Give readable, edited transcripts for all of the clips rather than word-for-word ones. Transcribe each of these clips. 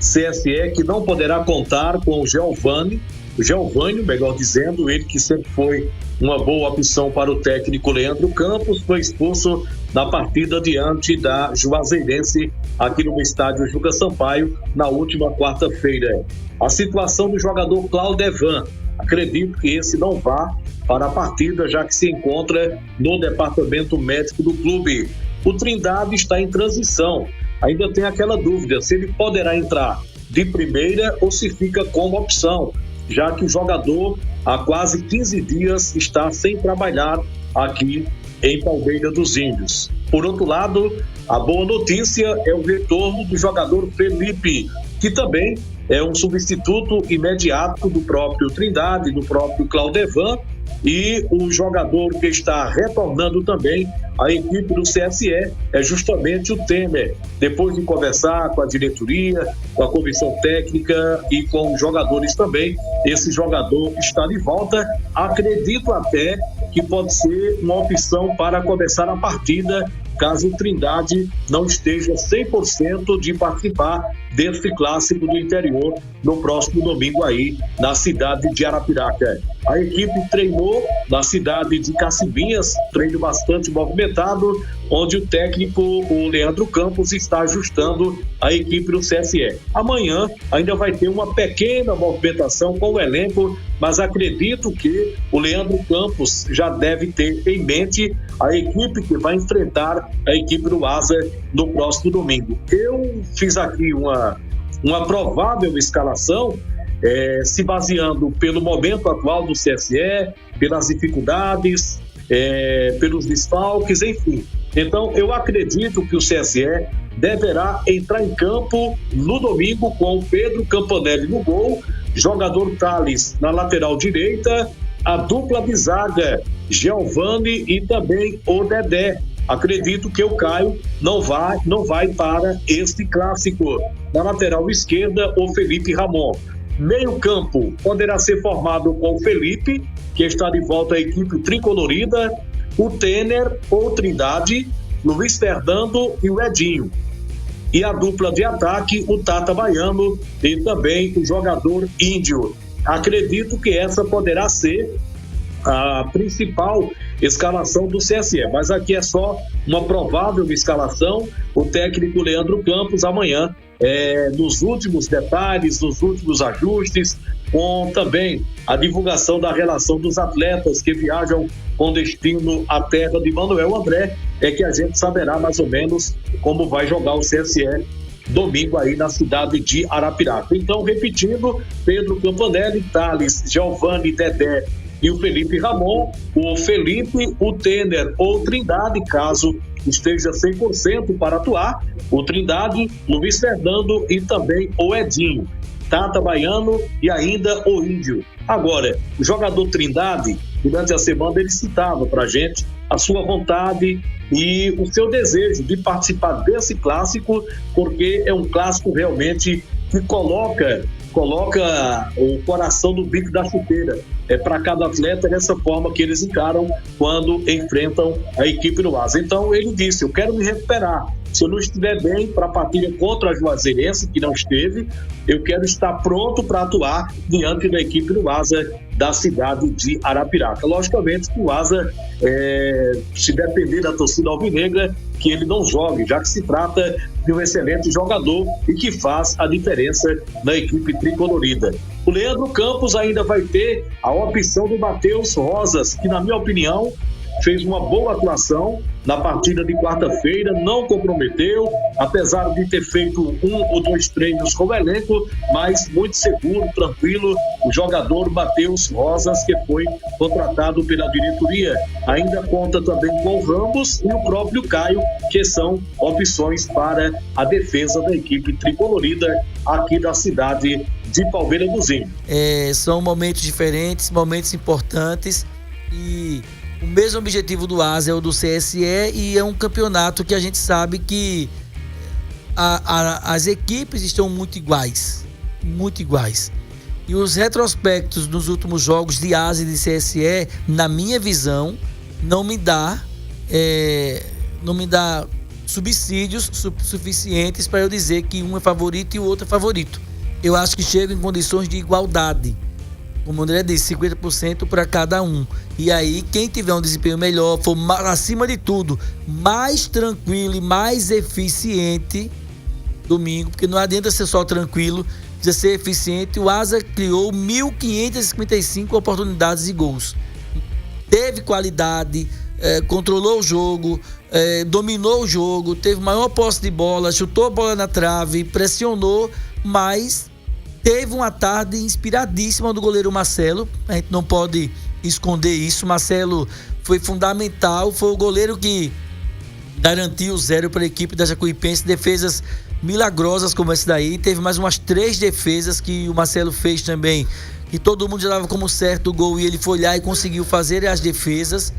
CSE que não poderá contar com o Geovânio, melhor dizendo, ele que sempre foi uma boa opção para o técnico Leandro Campos, foi expulso na partida diante da Juazeirense aqui no estádio Juca Sampaio na última quarta-feira. A situação do jogador Claudevan, acredito que esse não vá para a partida, já que se encontra no departamento médico do clube. O Trindade está em transição, ainda tem aquela dúvida se ele poderá entrar de primeira ou se fica como opção, já que o jogador há quase 15 dias está sem trabalhar aqui em Palmeira dos Índios. Por outro lado, a boa notícia é o retorno do jogador Felipe, que também é um substituto imediato do próprio Trindade, do próprio Claudevan, e o jogador que está retornando também à equipe do CSE é justamente o Temer. Depois de conversar com a diretoria, com a comissão técnica e com os jogadores também, esse jogador está de volta. Acredito até que pode ser uma opção para começar a partida, caso o Trindade não esteja 100% de participar desse clássico do interior no próximo domingo aí na cidade de Arapiraca. A equipe treinou na cidade de Cacimbinhas, treino bastante movimentado, onde o técnico, o Leandro Campos, está ajustando a equipe do CSE. Amanhã ainda vai ter uma pequena movimentação com o elenco, mas acredito que o Leandro Campos já deve ter em mente a equipe que vai enfrentar a equipe do Asa no próximo domingo. Eu fiz aqui uma provável escalação, se baseando pelo momento atual do CSE, pelas dificuldades, pelos desfalques, enfim. Então, eu acredito que o CSE deverá entrar em campo no domingo com o Pedro Campanelli no gol, jogador Thales na lateral direita, a dupla de zaga, Geovani e também o Dedé. Acredito que o Caio não vai para este clássico. Na lateral esquerda, o Felipe Ramon. Meio campo poderá ser formado com o Felipe, que está de volta à equipe tricolorida, o Tener ou Trindade, Luiz Fernando e o Edinho. E a dupla de ataque, o Tata Baiano e também o jogador Índio. Acredito que essa poderá ser a principal escalação do CSE, mas aqui é só uma provável escalação. O técnico Leandro Campos amanhã, nos últimos detalhes, nos últimos ajustes, com também a divulgação da relação dos atletas que viajam com destino à terra de Manuel André, é que a gente saberá mais ou menos como vai jogar o CSE domingo aí na cidade de Arapiraca. Então, repetindo, Pedro Campanelli, Thales, Geovani, Dedé e o Felipe Ramon, o Felipe, o Tener ou Trindade, caso esteja 100% para atuar, o Trindade, Luiz Fernando e também o Edinho, Tata Baiano e ainda o Índio. Agora, o jogador Trindade, durante a semana, ele citava para a gente a sua vontade e o seu desejo de participar desse clássico, porque é um clássico realmente que coloca o coração no bico da chuteira para cada atleta, dessa forma que eles encaram quando enfrentam a equipe do Asa. Então ele disse: eu quero me recuperar. Se eu não estiver bem para a partida contra a Juazeirense, que não esteve, eu quero estar pronto para atuar diante da equipe do Asa da cidade de Arapiraca. Logicamente que o Asa, se depender da torcida alvinegra, que ele não jogue, já que se trata de um excelente jogador e que faz a diferença na equipe tricolorida. O Leandro Campos ainda vai ter a opção do Matheus Rosas, que, na minha opinião, fez uma boa atuação na partida de quarta-feira, não comprometeu, apesar de ter feito 1 ou 2 treinos com o elenco, mas muito seguro, tranquilo, o jogador Matheus Rosas, que foi contratado pela diretoria. Ainda conta também com o Ramos e o próprio Caio, que são opções para a defesa da equipe tricolorida aqui da cidade de Palmeira dos Índios. São momentos diferentes, momentos importantes, e o mesmo objetivo do Asa é o do CSE, e é um campeonato que a gente sabe que as equipes estão muito iguais. E os retrospectos dos últimos jogos de Asa e de CSE, na minha visão, não me dá subsídios suficientes para eu dizer que um é favorito e o outro é favorito. Eu acho que chega em condições de igualdade. Como o André disse, 50% para cada um. E aí, quem tiver um desempenho melhor, for acima de tudo, mais tranquilo e mais eficiente domingo, porque não adianta ser só tranquilo, precisa ser eficiente. O Asa criou 1.555 oportunidades de gols. Teve qualidade, controlou o jogo, dominou o jogo, teve maior posse de bola, chutou a bola na trave, pressionou, mas teve uma tarde inspiradíssima do goleiro Marcelo. A gente não pode esconder isso. Marcelo foi fundamental, foi o goleiro que garantiu o 0 para a equipe da Jacuipense. Defesas milagrosas como essa daí. Teve mais umas 3 defesas que o Marcelo fez também, que todo mundo já dava como certo o gol, e ele foi lá e conseguiu fazer as defesas,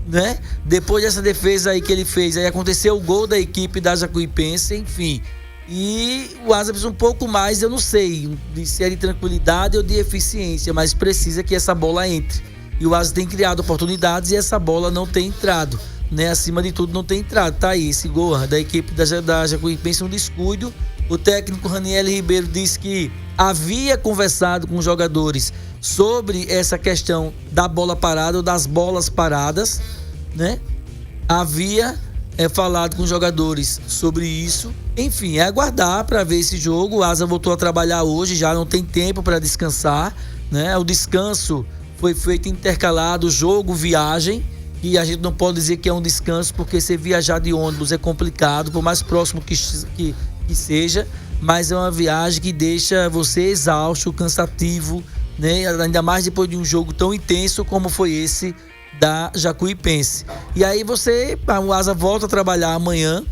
né? Depois dessa defesa aí que ele fez, aí aconteceu o gol da equipe da Jacuipense, enfim. E o Asa precisa um pouco mais, eu não sei se é de tranquilidade ou de eficiência, mas precisa que essa bola entre. E o Asa tem criado oportunidades e essa bola não tem entrado, né? Acima de tudo, não tem entrado. Tá aí esse gol da equipe da Jacuipense, um descuido. O técnico Raniel Ribeiro disse que havia conversado com os jogadores sobre essa questão da bola parada ou das bolas paradas, né? Havia falado com os jogadores sobre isso. Enfim, é aguardar para ver esse jogo. O Asa voltou a trabalhar hoje, já não tem tempo para descansar, né? O descanso foi feito intercalado, jogo, viagem, e a gente não pode dizer que é um descanso, porque se viajar de ônibus é complicado, por mais próximo que seja, mas é uma viagem que deixa você exausto, cansativo, né? Ainda mais depois de um jogo tão intenso como foi esse da Jacuipense. E aí o Asa volta a trabalhar amanhã,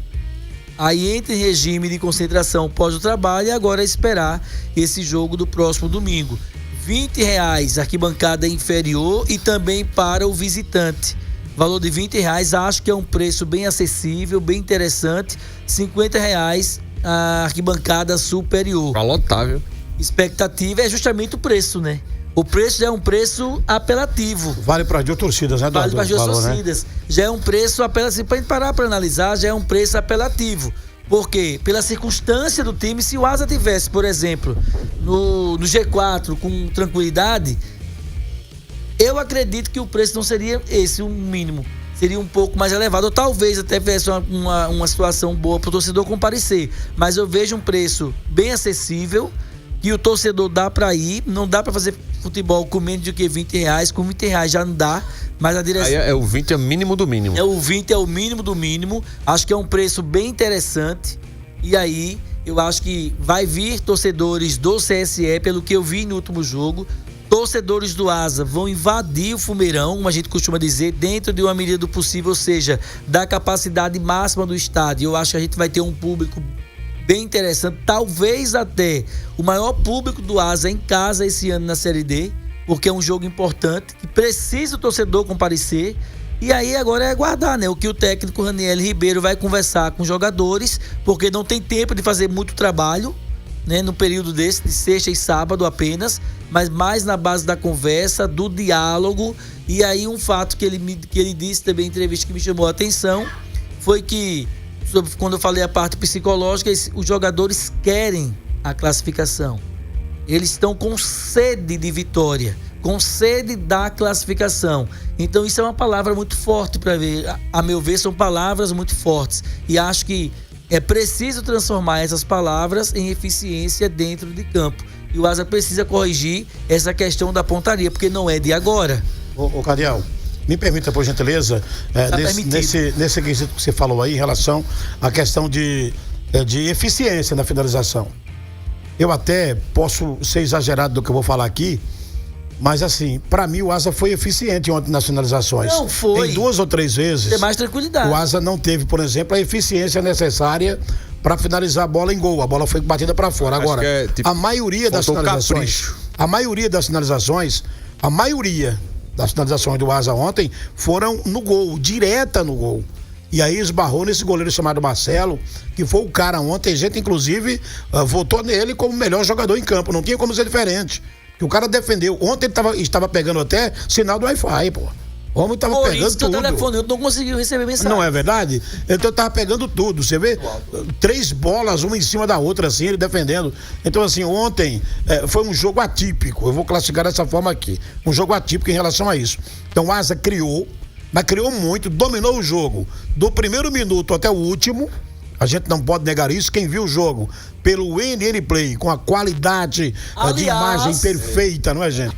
aí entra em regime de concentração pós o trabalho, e agora é esperar esse jogo do próximo domingo. R$20 arquibancada inferior e também para o visitante. Valor de R$20, acho que é um preço bem acessível, bem interessante. R$50 a arquibancada superior. Pra lotar, viu? Expectativa é justamente o preço, né? O preço já é um preço apelativo. Vale para as duas torcidas, né? Vale para as duas torcidas. Né? Já é um preço apelativo. Para a gente parar para analisar, já é um preço apelativo. Por quê? Pela circunstância do time. Se o Asa tivesse, por exemplo, no G4 com tranquilidade, eu acredito que o preço não seria esse, o mínimo. Seria um pouco mais elevado, ou talvez até tivesse uma situação boa para o torcedor comparecer. Mas eu vejo um preço bem acessível, que o torcedor dá para ir. Não dá para fazer futebol com menos do que R$20. Com R$20 já não dá, mas a direção... Aí o 20 é o mínimo do mínimo. O 20 é o mínimo do mínimo. Acho que é um preço bem interessante. E aí, eu acho que vai vir torcedores do CSE, pelo que eu vi no último jogo. Torcedores do Asa vão invadir o Fumeirão, como a gente costuma dizer, dentro de uma medida do possível, ou seja, da capacidade máxima do estádio. Eu acho que a gente vai ter um público bem interessante, talvez até o maior público do Asa em casa esse ano na Série D, porque é um jogo importante, que precisa o torcedor comparecer. E aí agora é aguardar, né? O que o técnico Raniel Ribeiro vai conversar com os jogadores, porque não tem tempo de fazer muito trabalho, né, no período desse, de sexta e sábado apenas, mas mais na base da conversa, do diálogo. E aí um fato que ele disse também em entrevista que me chamou a atenção, foi que, quando eu falei a parte psicológica, os jogadores querem a classificação. Eles estão com sede de vitória, com sede da classificação. Então isso é uma palavra muito forte para ver. A meu ver, são palavras muito fortes. E acho que é preciso transformar essas palavras em eficiência dentro de campo. E o Asa precisa corrigir essa questão da pontaria, porque não é de agora. Ô Cadiel, me permita, por gentileza, nesse quesito que você falou aí, em relação à questão de eficiência na finalização. Eu até posso ser exagerado do que eu vou falar aqui, mas assim, pra mim o Asa foi eficiente ontem nas finalizações. Não foi. Tem 2 ou 3 vezes. Tem mais tranquilidade. O Asa não teve, por exemplo, a eficiência necessária para finalizar a bola em gol. A bola foi batida para fora. Agora, a maioria das finalizações, a maioria das finalizações do Asa ontem foram no gol, direta no gol. E aí esbarrou nesse goleiro chamado Marcelo, que foi o cara ontem. A gente, inclusive, votou nele como o melhor jogador em campo. Não tinha como ser diferente. Que o cara defendeu. Ontem ele estava pegando até sinal do Wi-Fi, pô. O homem tava pegando tudo. Eu não conseguiu receber mensagem. Não é verdade? Então tava pegando tudo. Você vê 3 bolas, uma em cima da outra, assim, ele defendendo. Então, assim, ontem foi um jogo atípico. Eu vou classificar dessa forma aqui. Um jogo atípico em relação a isso. Então o Asa criou, mas criou muito, dominou o jogo. Do primeiro minuto até o último. A gente não pode negar isso. Quem viu o jogo pelo NN Play, com a qualidade de imagem perfeita, não é, gente?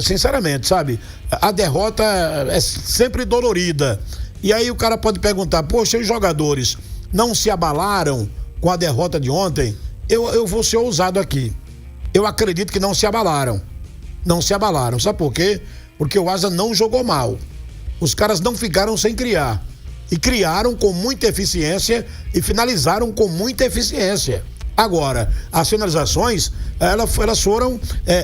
Sinceramente, sabe? A derrota é sempre dolorida. E aí o cara pode perguntar, poxa, os jogadores não se abalaram com a derrota de ontem? Eu vou ser ousado aqui. Eu acredito que não se abalaram. Não se abalaram. Sabe por quê? Porque o Asa não jogou mal. Os caras não ficaram sem criar. E criaram com muita eficiência e finalizaram com muita eficiência. Agora, as finalizações, elas foram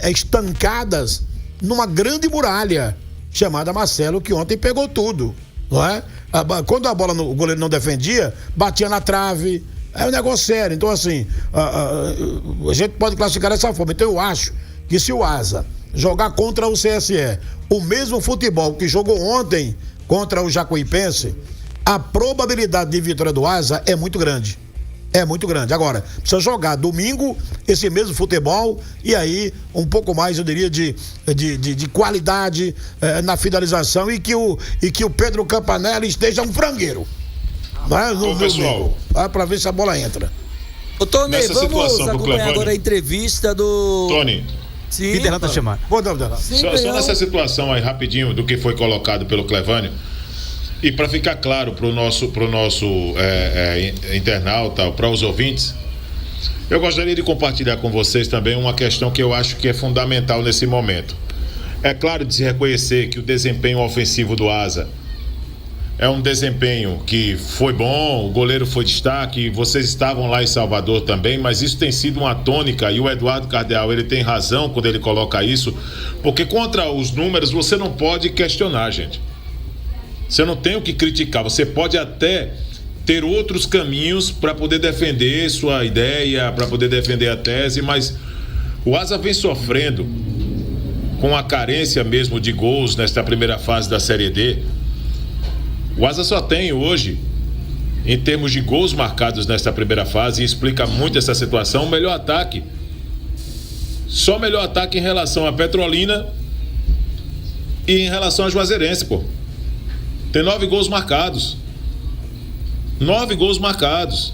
estancadas numa grande muralha chamada Marcelo, que ontem pegou tudo, não é? Quando a bola o goleiro não defendia, batia na trave, é um negócio sério. Então, assim, a gente pode classificar dessa forma. Então, eu acho que se o Asa jogar contra o CSE o mesmo futebol que jogou ontem contra o Jacuipense, a probabilidade de vitória do Asa é muito grande. É muito grande. Agora, precisa jogar domingo esse mesmo futebol e aí um pouco mais, eu diria, de qualidade na finalização e que o Pedro Campanella esteja um frangueiro. No pessoal, para ver se a bola entra. Ô, Tony, vamos acompanhar agora a entrevista do... Tony. Sim. Liderão tá chamando. Só nessa situação aí, rapidinho, do que foi colocado pelo Clevânio. E para ficar claro para o nosso internauta, para os ouvintes, eu gostaria de compartilhar com vocês também uma questão que eu acho que é fundamental nesse momento. É claro de se reconhecer que o desempenho ofensivo do Asa é um desempenho que foi bom, o goleiro foi destaque, vocês estavam lá em Salvador também, mas isso tem sido uma tônica e o Eduardo Cardeal, ele tem razão quando ele coloca isso, porque contra os números você não pode questionar, gente. Você não tem o que criticar, você pode até ter outros caminhos para poder defender sua ideia, para poder defender a tese, mas o Asa vem sofrendo com a carência mesmo de gols nesta primeira fase da Série D. O Asa só tem hoje, em termos de gols marcados nesta primeira fase, e explica muito essa situação, o melhor ataque. Só melhor ataque em relação a Petrolina e em relação a Juazeirense, pô. Tem 9 gols marcados. 9 gols marcados.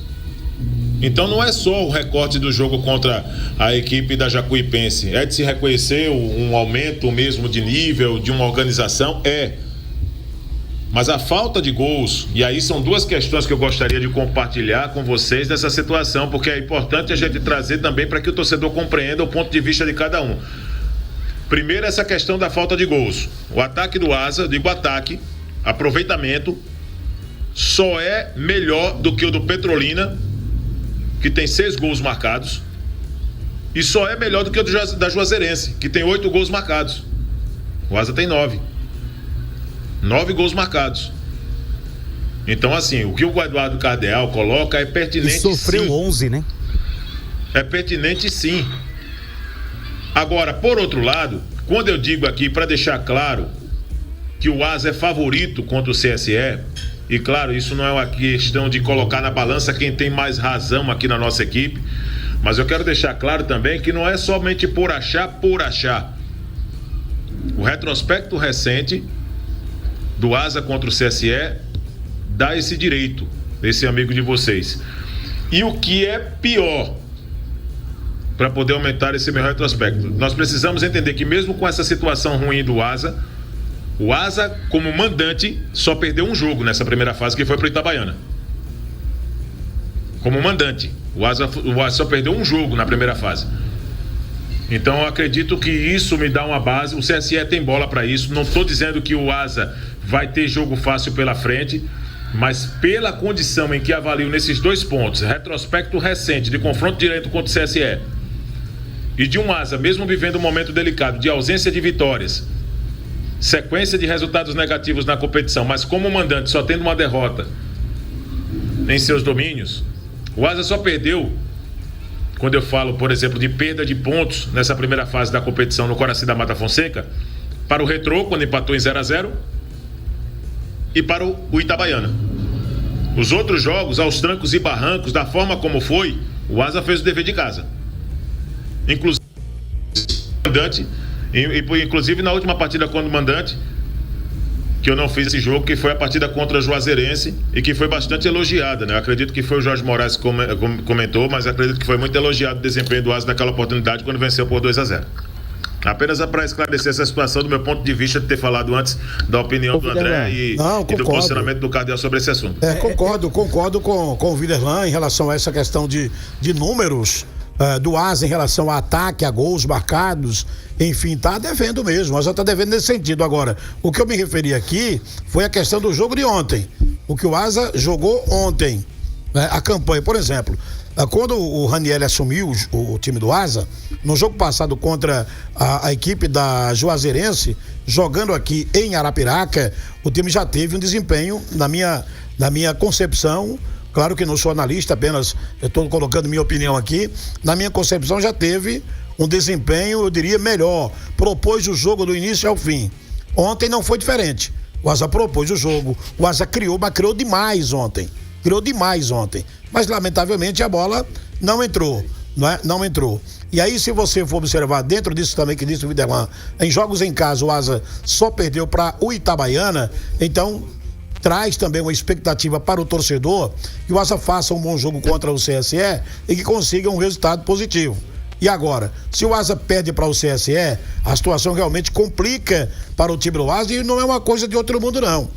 Então não é só o recorte do jogo contra a equipe da Jacuipense. É de se reconhecer um aumento mesmo de nível, de uma organização, Mas a falta de gols, e aí são 2 questões que eu gostaria de compartilhar com vocês dessa situação, porque é importante a gente trazer também para que o torcedor compreenda o ponto de vista de cada um. Primeiro, essa questão da falta de gols. O ataque do Asa, digo ataque, aproveitamento, só é melhor do que o do Petrolina, que tem 6 gols marcados, e só é melhor do que o da Juazeirense, que tem 8 gols marcados. O Asa tem 9 gols marcados. Então, assim, o que o Eduardo Cardeal coloca é pertinente. E sofreu sim. 11, né? É pertinente, sim. Agora, por outro lado, quando eu digo aqui, para deixar claro que o Asa é favorito contra o CSE, e claro, isso não é uma questão de colocar na balança quem tem mais razão aqui na nossa equipe, mas eu quero deixar claro também que não é somente por achar. O retrospecto recente do Asa contra o CSE dá esse direito, esse amigo de vocês. E o que é pior, para poder aumentar esse meu retrospecto, nós precisamos entender que mesmo com essa situação ruim do Asa, o Asa, como mandante, só perdeu um jogo nessa primeira fase, que foi para o Itabaiana. Como mandante, o Asa só perdeu um jogo na primeira fase. Então eu acredito que isso me dá uma base. O CSE tem bola para isso. Não estou dizendo que o Asa vai ter jogo fácil pela frente, mas pela condição em que avalio nesses 2 pontos, retrospecto recente de confronto direto contra o CSE, e de um Asa, mesmo vivendo um momento delicado de ausência de vitórias, sequência de resultados negativos na competição, mas como mandante só tendo uma derrota em seus domínios, o Asa só perdeu, quando eu falo, por exemplo, de perda de pontos nessa primeira fase da competição no Coraci da Mata Fonseca, para o Retrô, quando empatou em 0-0, e para o Itabaiana. Os outros jogos, aos trancos e barrancos, da forma como foi, o Asa fez o dever de casa. Inclusive na última partida contra o mandante, que eu não fiz esse jogo, que foi a partida contra o Juazeirense e que foi bastante elogiada, né? Eu acredito que foi o Jorge Moraes que comentou, mas acredito que foi muito elogiado o desempenho do Asa naquela oportunidade quando venceu por 2-0. Apenas para esclarecer essa situação do meu ponto de vista de ter falado antes da opinião do André e do posicionamento do Cardeal sobre esse assunto. Concordo com o Viderlan em relação a essa questão de números do Asa em relação a ataque, a gols marcados, enfim, tá devendo mesmo, mas já tá devendo nesse sentido. Agora, o que eu me referi aqui foi a questão do jogo de ontem, o que o Asa jogou ontem, né? A campanha, por exemplo, quando o Ranieri assumiu o time do Asa, no jogo passado contra a equipe da Juazeirense, jogando aqui em Arapiraca, o time já teve um desempenho, na minha concepção. Claro que não sou analista, apenas estou colocando minha opinião aqui. Na minha concepção já teve um desempenho, eu diria, melhor. Propôs o jogo do início ao fim. Ontem não foi diferente. O Asa propôs o jogo, o Asa criou, mas criou demais ontem. Mas lamentavelmente a bola não entrou, não entrou. E aí, se você for observar dentro disso também que disse o Viderlan, em jogos em casa o Asa só perdeu para o Itabaiana, então traz também uma expectativa para o torcedor que o Asa faça um bom jogo contra o CSE e que consiga um resultado positivo. E agora, se o Asa perde para o CSE, a situação realmente complica para o time do Asa e não é uma coisa de outro mundo, não.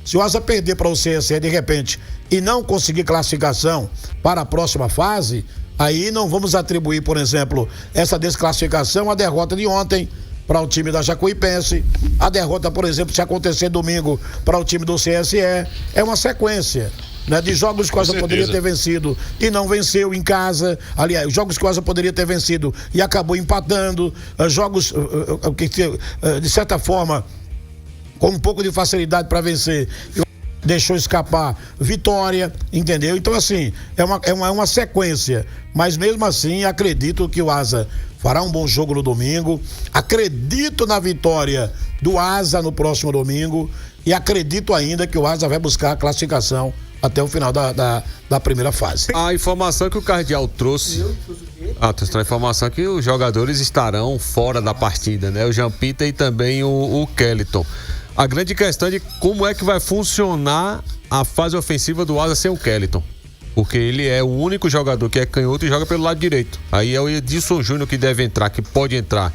Se o Asa perder para o CSE de repente e não conseguir classificação para a próxima fase, aí não vamos atribuir, por exemplo, essa desclassificação à derrota de ontem para o time da Jacuipense. A derrota, por exemplo, se acontecer domingo para o time do CSE, é uma sequência, né, de jogos que o Asa poderia ter vencido e não venceu em casa. Aliás, jogos que o Asa poderia ter vencido e acabou empatando, jogos que de certa forma com um pouco de facilidade para vencer, deixou escapar vitória, entendeu? Então, assim, é uma sequência, mas mesmo assim acredito que o Asa fará um bom jogo no domingo, acredito na vitória do Asa no próximo domingo e acredito ainda que o Asa vai buscar a classificação até o final da primeira fase. A informação que o Cardeal trouxe, a informação é que os jogadores estarão fora da partida, né? O Jean Pita e também o Kellyton. A grande questão é de como é que vai funcionar a fase ofensiva do Asa sem o Kellyton. Porque ele é o único jogador que é canhoto e joga pelo lado direito. Aí é o Edilson Júnior que deve entrar, que pode entrar.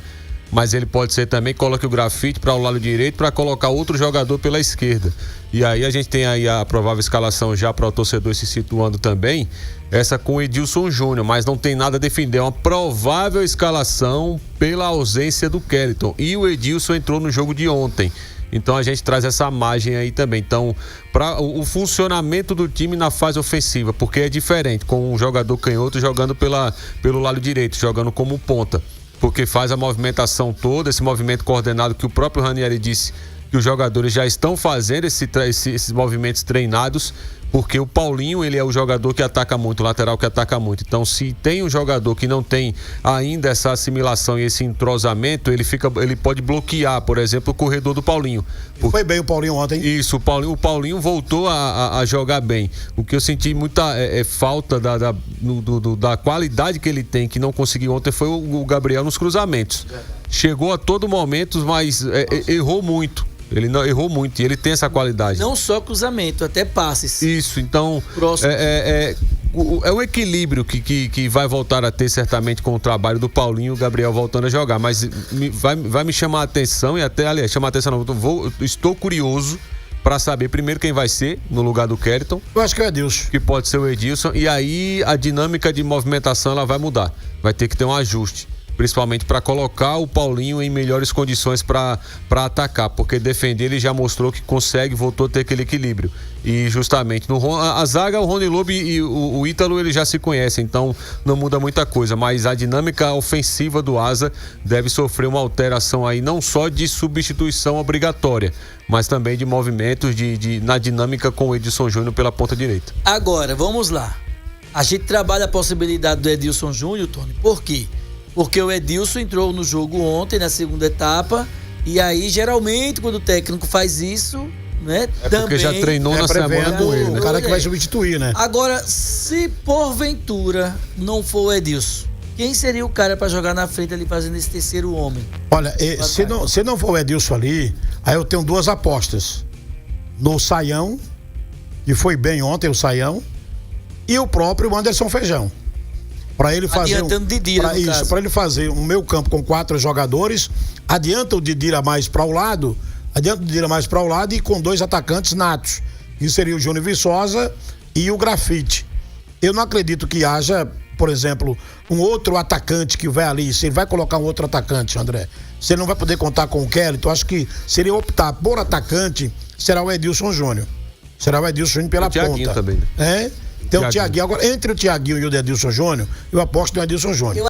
Mas ele pode ser também, coloque o Grafite para o lado direito para colocar outro jogador pela esquerda. E aí a gente tem aí a provável escalação já para o torcedor se situando também, essa com o Edilson Júnior, mas não tem nada a defender, é uma provável escalação pela ausência do Kellyton. E o Edilson entrou no jogo de ontem. Então a gente traz essa margem aí também. Então, para o funcionamento do time na fase ofensiva, porque é diferente, com um jogador canhoto jogando pelo lado direito, jogando como ponta, porque faz a movimentação toda, esse movimento coordenado que o próprio Ranieri disse que os jogadores já estão fazendo esses movimentos treinados, porque o Paulinho, ele é o jogador que ataca muito, o lateral que ataca muito. Então, se tem um jogador que não tem ainda essa assimilação e esse entrosamento, ele pode bloquear, por exemplo, o corredor do Paulinho. Foi bem o Paulinho ontem. Isso, o Paulinho voltou a jogar bem. O que eu senti muita falta da qualidade que ele tem, que não conseguiu ontem, foi o Gabriel nos cruzamentos. Chegou a todo momento, mas errou muito. Ele não errou muito e ele tem essa qualidade. Não só cruzamento, até passes. Isso, então é um equilíbrio que vai voltar a ter certamente com o trabalho do Paulinho e o Gabriel voltando a jogar, mas vai me chamar a atenção e até, aliás, chamar a atenção não, estou curioso para saber primeiro quem vai ser no lugar do Kellyton. Eu acho que é o Edilson. Que pode ser o Edilson, e aí a dinâmica de movimentação ela vai mudar, vai ter que ter um ajuste. Principalmente para colocar o Paulinho em melhores condições para atacar, porque defender ele já mostrou que consegue, voltou a ter aquele equilíbrio. E justamente a zaga, o Rony Lobo e o Ítalo, eles já se conhecem, então não muda muita coisa, mas a dinâmica ofensiva do Asa deve sofrer uma alteração aí, não só de substituição obrigatória, mas também de movimentos na dinâmica com o Edilson Júnior pela ponta direita. Agora, vamos lá. A gente trabalha a possibilidade do Edilson Júnior, Tony, por quê? Porque o Edilson entrou no jogo ontem, na segunda etapa, e aí, geralmente, quando o técnico faz isso, né? Porque já treinou na semana com ele, né? O cara que vai substituir, né? Agora, se porventura não for o Edilson, quem seria o cara para jogar na frente ali fazendo esse terceiro homem? Olha, se não for o Edilson ali, aí eu tenho duas apostas. No Saião, que foi bem ontem o Saião, e o próprio Anderson Feijão. Para ele fazer para ele fazer um meio campo com 4 jogadores, adianta o Didira mais para o lado, e com 2 atacantes natos, que seria o Júnior Viçosa e o Grafite. Eu não acredito que haja, por exemplo, um outro atacante que vai ali. Se ele vai colocar um outro atacante, André, se ele não vai poder contar com o Kelly, eu acho que seria optar por atacante, será o Edilson Júnior. Será o Edilson Júnior pela ponta. Também, né? Tem o Thiaguinho. Agora, entre o Thiaguinho e o Edilson Júnior, eu aposto no Edilson Júnior.